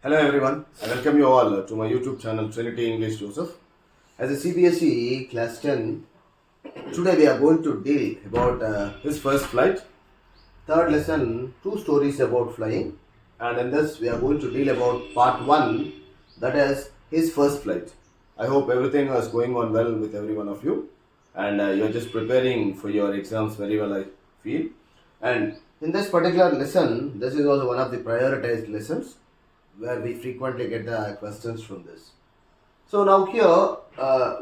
Hello everyone, I welcome you all to my YouTube channel Trinity English Joseph. As a CBSE Class 10, today we are going to deal about his first flight. Third lesson, two stories about flying. And in this we are going to deal about part 1, that is his first flight. I hope everything is going on well with every one of you and you are just preparing for your exams very well, I feel. And in this particular lesson, this is also one of the prioritized lessons where we frequently get the questions from this. So now here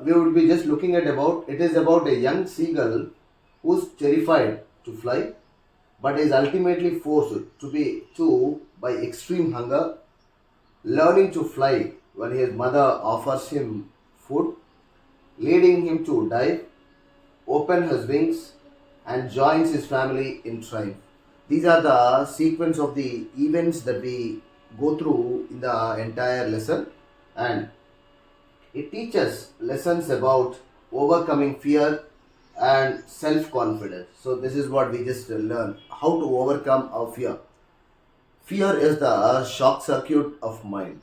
we will be just looking at it is about a young seagull who's terrified to fly but is ultimately forced to by extreme hunger, learning to fly when his mother offers him food, leading him to dive, open his wings, and joins his family in triumph. These are the sequence of the events that we go through in the entire lesson, and it teaches lessons about overcoming fear and self confidence. So, this is what we just learn how to overcome our fear. Fear is the shock circuit of mind.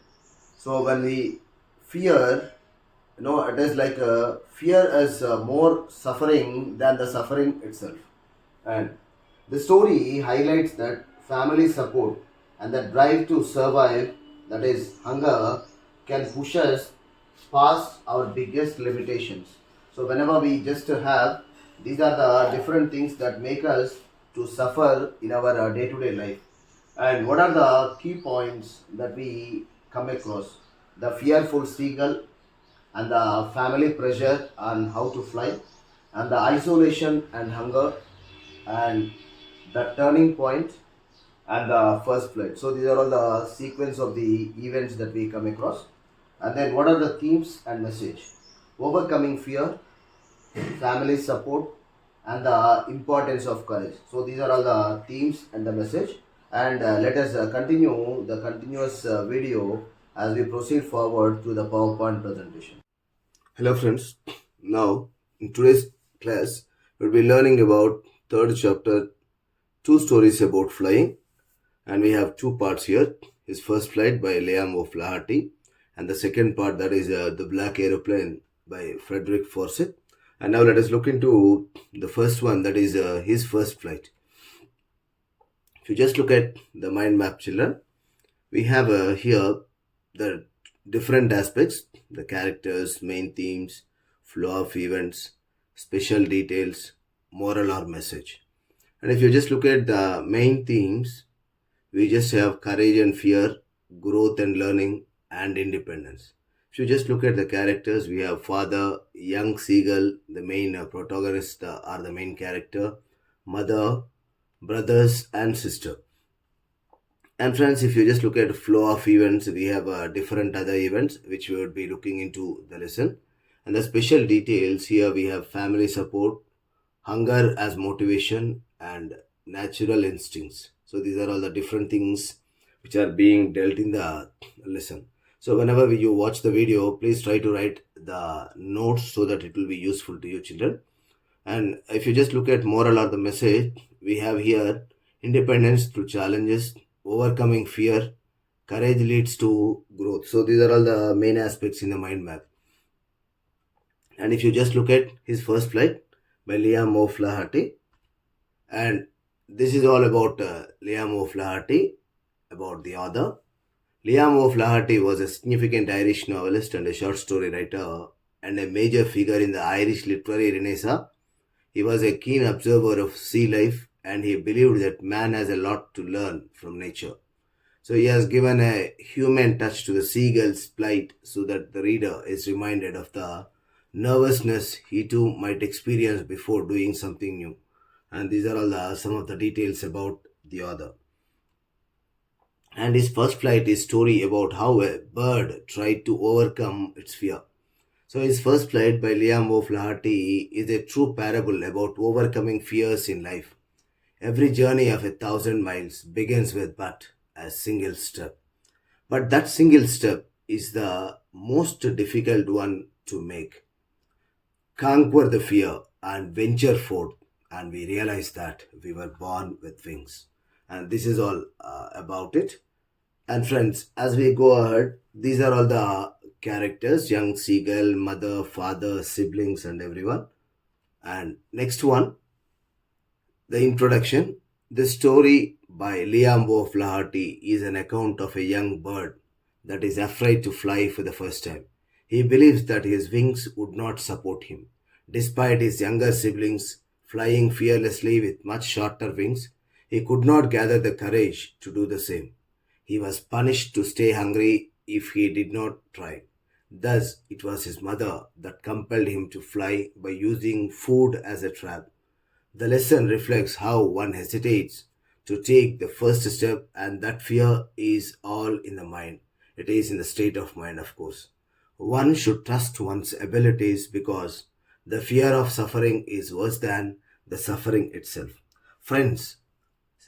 So, when we fear, it is like fear is more suffering than the suffering itself. And the story highlights that family support and the drive to survive, that is hunger, can push us past our biggest limitations. So whenever we just have, these are the different things that make us to suffer in our day-to-day life. And what are the key points that we come across? The fearful seagull, and the family pressure on how to fly, and the isolation and hunger, and the turning point, and the first flight. So these are all the sequence of the events that we come across. And then what are the themes and message? Overcoming fear, family support, and the importance of courage. So these are all the themes and the message. And let us continue the continuous video as we proceed forward to the PowerPoint presentation. Hello friends. Now in today's class we'll be learning about third chapter, two stories about flying, and we have two parts here. His first flight by Liam O'Flaherty, and the second part, that is the Black Aeroplane by Frederick Forsyth. And now let us look into the first one, that is his first flight. If you just look at the mind map, children, we have here the different aspects, the characters, main themes, flow of events, special details, moral or message. And if you just look at the main themes, we just have courage and fear, growth and learning, and independence. If you just look at the characters, we have father, young seagull, the main protagonist are the main character, mother, brothers, and sister. And friends, if you just look at flow of events, we have different other events which we would be looking into the lesson. And the special details here, we have family support, hunger as motivation, and natural instincts. So these are all the different things which are being dealt in the lesson. So whenever you watch the video, please try to write the notes so that it will be useful to you, children. And if you just look at moral or the message, we have here independence through challenges, overcoming fear, courage leads to growth. So these are all the main aspects in the mind map. And if you just look at his first flight by Liam O'Flaherty, and this is all about Liam O'Flaherty, about the author. Liam O'Flaherty was a significant Irish novelist and a short story writer and a major figure in the Irish literary renaissance. He was a keen observer of sea life and he believed that man has a lot to learn from nature. So he has given a human touch to the seagull's plight so that the reader is reminded of the nervousness he too might experience before doing something new. And these are all some of the details about the author. And his first flight is story about how a bird tried to overcome its fear. So his first flight by Liam O'Flaherty is a true parable about overcoming fears in life. Every journey of 1,000 miles begins with but a single step. But that single step is the most difficult one to make. Conquer the fear and venture forth, and we realize that we were born with wings. And this is all about it. And friends, as we go ahead, these are all the characters: young seagull, mother, father, siblings, and everyone. And next one, the introduction. The story by Liambo Flaherty is an account of a young bird that is afraid to fly for the first time. He believes that his wings would not support him. Despite his younger siblings flying fearlessly with much shorter wings, he could not gather the courage to do the same. He was punished to stay hungry if he did not try. Thus, it was his mother that compelled him to fly by using food as a trap. The lesson reflects how one hesitates to take the first step, and that fear is all in the mind. It is in the state of mind, of course. One should trust one's abilities because the fear of suffering is worse than the suffering itself. Friends,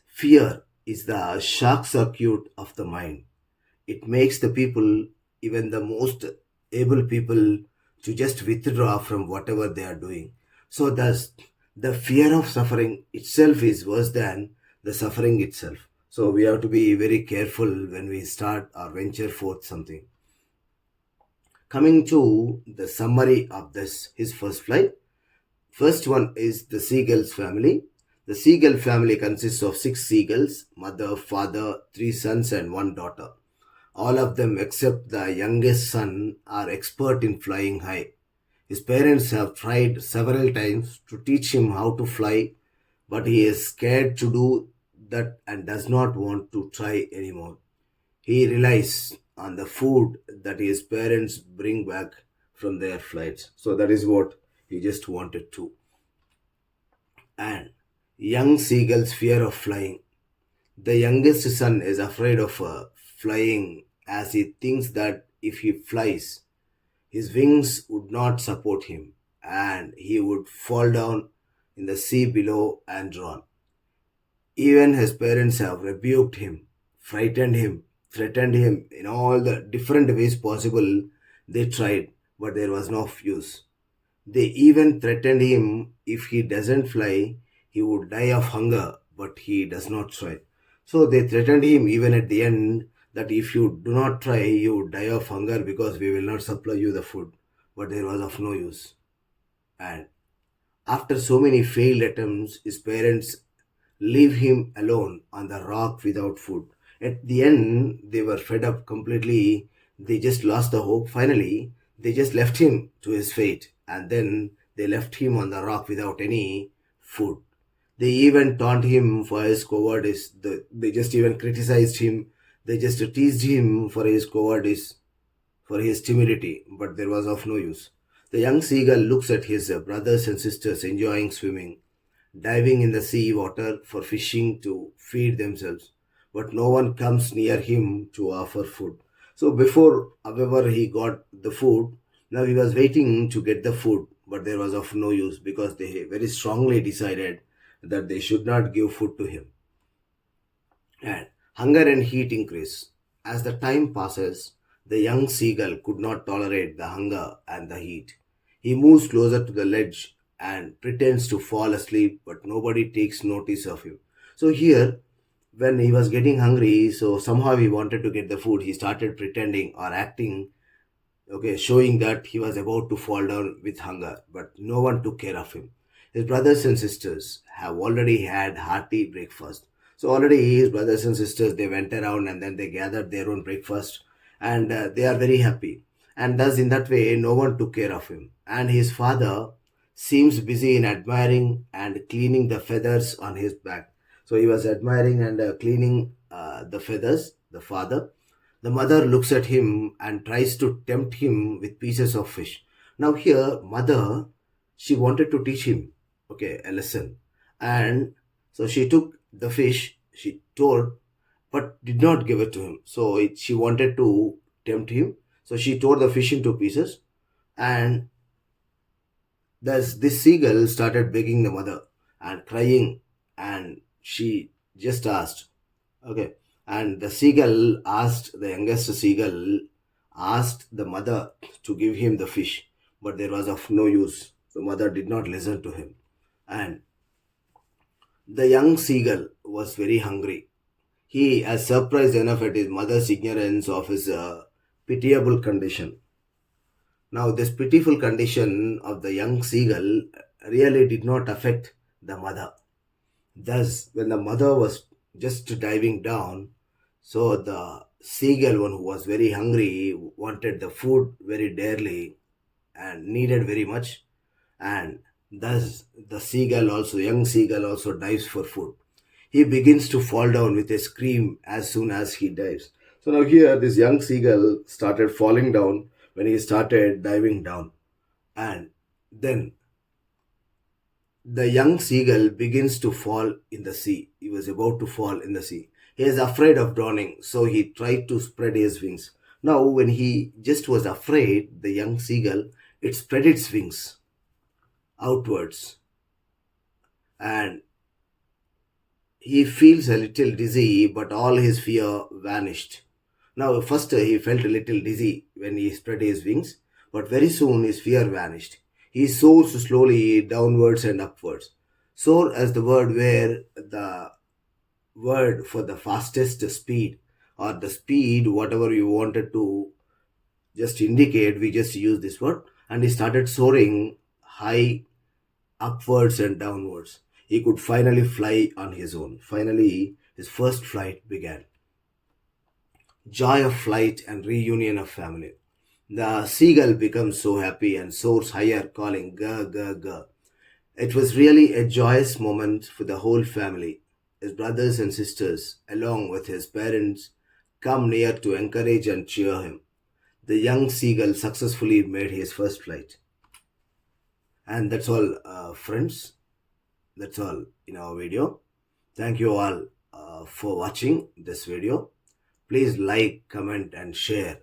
fear is the shock circuit of the mind. It makes the people, even the most able people, to just withdraw from whatever they are doing. So thus the fear of suffering itself is worse than the suffering itself. So we have to be very careful when we start or venture forth something. Coming to the summary of this his first flight. First one is the seagull's family. The seagull family consists of six seagulls: mother, father, three sons, and one daughter. All of them, except the youngest son, are expert in flying high. His parents have tried several times to teach him how to fly, but he is scared to do that and does not want to try anymore. He relies on the food that his parents bring back from their flights. So that is what he just wanted to. And young seagull's fear of flying. The youngest son is afraid of flying as he thinks that if he flies, his wings would not support him and he would fall down in the sea below and drown. Even his parents have rebuked him, frightened him, threatened him in all the different ways possible. They tried, but there was no use. They even threatened him if he doesn't fly, he would die of hunger, but he does not try. So they threatened him even at the end that if you do not try, you would die of hunger because we will not supply you the food. But there was of no use. And after so many failed attempts, his parents leave him alone on the rock without food. At the end, they were fed up completely. They just lost the hope. Finally, they just left him to his fate, and then they left him on the rock without any food. They even taunt him for his cowardice. They just even criticized him. They just teased him for his cowardice, for his timidity, but there was of no use. The young seagull looks at his brothers and sisters enjoying swimming, diving in the sea water for fishing to feed themselves, but no one comes near him to offer food. So before, however, he got the food, now he was waiting to get the food, but there was of no use because they very strongly decided that they should not give food to him. And hunger and heat increase. As the time passes, the young seagull could not tolerate the hunger and the heat. He moves closer to the ledge and pretends to fall asleep, but nobody takes notice of him. So here, when he was getting hungry, so somehow he wanted to get the food, he started pretending or acting, okay, showing that he was about to fall down with hunger, but no one took care of him. His brothers and sisters have already had hearty breakfast. So already his brothers and sisters, they went around and then they gathered their own breakfast, and they are very happy. And thus in that way, no one took care of him. And his father seems busy in admiring and cleaning the feathers on his back. So he was admiring and cleaning the feathers, the father. The mother looks at him and tries to tempt him with pieces of fish. Now here, mother, she wanted to teach him, okay, a lesson. And so she took the fish, she tore, but did not give it to him. So she wanted to tempt him. So she tore the fish into pieces, and thus this seagull started begging the mother and crying, and she just asked, okay. And the seagull asked, the youngest seagull asked the mother to give him the fish, but there was of no use. The mother did not listen to him. And the young seagull was very hungry. He is surprised enough at his mother's ignorance of his pitiable condition. Now, this pitiful condition of the young seagull really did not affect the mother. Thus, when the mother was just diving down, so the seagull, one who was very hungry, wanted the food very dearly and needed very much, and thus the seagull also, young seagull also dives for food. He begins to fall down with a scream as soon as he dives. So now here, this young seagull started falling down when he started diving down, and then the young seagull begins to fall in the sea. He was about to fall in the sea. He is afraid of drowning, so he tried to spread his wings. Now, when he just was afraid, the young seagull, it spread its wings outwards, and he feels a little dizzy, but all his fear vanished. Now, first he felt a little dizzy when he spread his wings, but very soon his fear vanished. He soars slowly downwards and upwards. Soar as the word where the word for the fastest speed, or the speed, whatever you wanted to just indicate, we just use this word. And he started soaring high upwards and downwards. He could finally fly on his own. Finally, his first flight began. Joy of flight and reunion of family. The seagull becomes so happy and soars higher, calling ga ga ga. It was really a joyous moment for the whole family. His brothers and sisters, along with his parents, come near to encourage and cheer him. The young seagull successfully made his first flight. And that's all, friends. That's all in our video. Thank you all for watching this video. Please like, comment, and share.